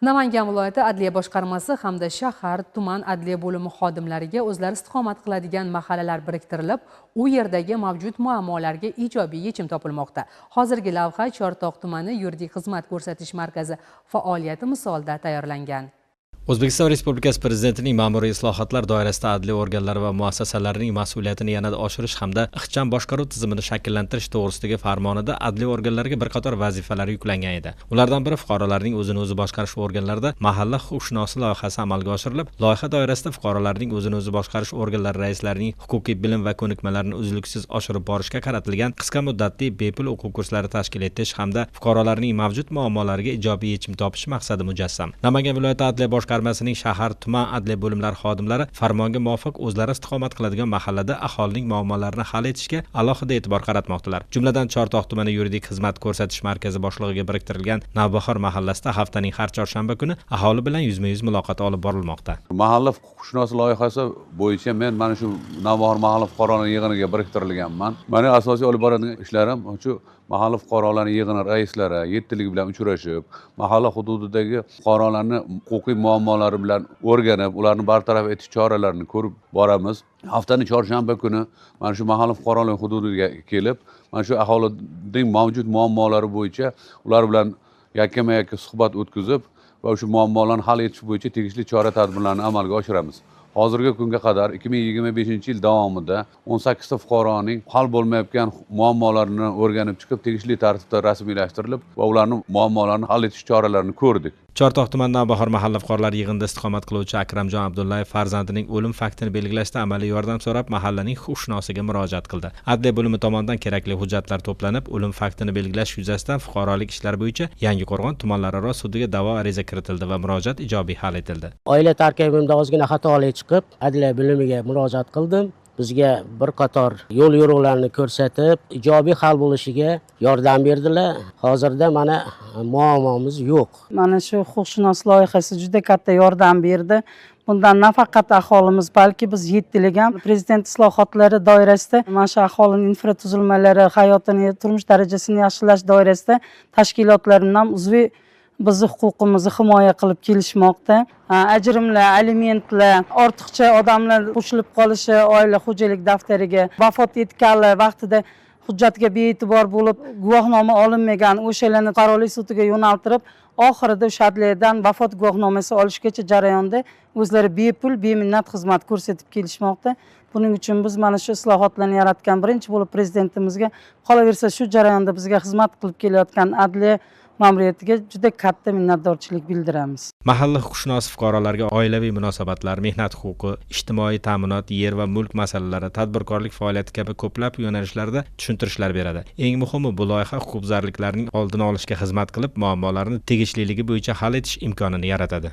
Namangan viloyati adliya boshqarmasi hamda shahar, tuman adliya bo'limi xodimlariga o'zlari istiqomat qiladigan mahallalar biriktirilib, u yerdagi mavjud muammolarga ijobiy yechim topilmoqda. Hozirgi lavha Chortoq tumani yuridik xizmat ko'rsatish markazi faoliyati misolida tayyorlangan. O'zbekiston Respublikasi Prezidentining ma'muriy islohotlar doirasida adliya organlari va muassasalarining mas'uliyatini yanada oshirish hamda ixcham boshqaruv tizimini shakllantirish to'g'risidagi farmonida adliya organlariga bir qator vazifalar yuklangan edi. Ulardan biri fuqarolarning o'zini o'zi boshqarish organlarida mahalla huquqshunosi loyihasi amalga oshirilib, loyiha doirasida fuqarolarning o'zini o'zi boshqarish organlari raislarining huquqiy bilim va ko'nikmalarini uzluksiz oshirib borishga qaratilgan qisqa muddatli bepul o'quv kurslari tashkil etish hamda fuqarolarning mavjud muammolariga ijobiy yechim topish maqsadi mujassam. Namangan viloyati adliya boshqarmasining shahar, tuman adliya bo'limlari xodimlari farmonga muvofiq o'zlari istiqomat qiladigan mahallada aholining muammolarini hal etishga alohida e'tibor qaratmoqdalar. Jumladan Chortoq tumani yuridik xizmat ko'rsatish markazi boshlig'iga biriktirilgan Navbahor mahallasida haftaning har chorshanba kuni aholi bilan yuzma-yuz muloqot olib borilmoqda. Mahalla huquqshunosi loyihasi bo'yicha men mana shu Navbahor mahalla fuqarolar yig'iniga biriktirilganman. Meni asosiy olib boradigan ishlarim shu mahalla fuqarolarning yig'ini raislari 7 bilan uchrashib, mahalla hududidagi fuqarolarning huquqiy muammolari bilan o'rganib, ularni bartaraf etish choralarini ko'rib boramiz. Haftaning chorshanba kuni mana shu mahalla fuqarolar hududiga kelib, mana shu aholining mavjud muammolari bo'yicha ular bilan yakkama-yakka suhbat o'tkazib va shu muammolarni hal etish bo'yicha tegishli chora-tadbirlarni amalga oshiramiz. Hozirgi kunga qadar 2025-yil davomida 18 ta fuqaroning hal bo'lmayotgan muammolarini o'rganib chiqib, tegishli tartibda rasmiylashtirilib va ularning muammolarini hal etish choralarini ko'rdik. Chortoq tuman Navbahor mahalla fuqarolar yig'inida istiqomat qiluvchi Akramjon Abdullayev farzandining o'lim faktini belgilashda amaliy yordam so'rab mahallaning huquqshunosiga murojaat qildi. Adliya bo'limi tomonidan kerakli hujjatlar to'planib, o'lim faktini belgilash yuzasidan fuqarolik ishlari bo'yicha Yangiqo'rg'on tumanlararo sudiga da'vo ariza kiritildi va murojaat ijobiy hal etildi. Oila tarkibimda ozgina xatolik chiqib, adliya bo'limiga murojaat qildim. Bizga bir qator yo'l yo'riqlarni ko'rsatib, ijobiy hal bo'lishiga yordam berdilar. Hozirda mana muammomiz yo'q. Mana shu huquqshunos loyihasi juda katta yordam berdi. Bundan nafaqat aholimiz, balki biz yettalik ham prezident islohotlari doirasida mana shu aholining infratuzilmalari, hayotini, turmush darajasini yaxshilash doirasida tashkilotlarimiz ham uzviy bizni huquqimizni himoya qilib kelishmoqda. Ajrimlar, alimentlar, ortiqcha odamlar qo'shilib qolishi, oila xo'jalik daftariga vafot etganlar vaqtida hujjatga bee'tibor bo'lib, guvohnoma olinmagan o'shalarni fuqarolik sudiga yo'naltirib, oxirida o'sha adliyadan vafot guvohnomasi olishgacha jarayonda o'zlari bepul, beminnat xizmat ko'rsatib kelishmoqda. Buning uchun biz mana shu islohotlarni yaratgan birinchi bo'lib prezidentimizga, qolaversa shu jarayonda bizga xizmat qilib kelayotgan adliya ma'muriyatiga juda katta minnatdorchilik bildiramiz. Mahalla huquqshunosi fuqarolarga oilaviy munosabatlar, mehnat huquqi, ijtimoiy ta'minot, yer va mulk masalalari, tadbirkorlik faoliyati kabi ko'plab yo'nalishlarda tushuntirishlar beradi. Eng muhimi bu loyiha huquqbuzarliklarning oldini olishga xizmat qilib, muammolarni tegishliligi bo'yicha hal etish imkonini yaratadi.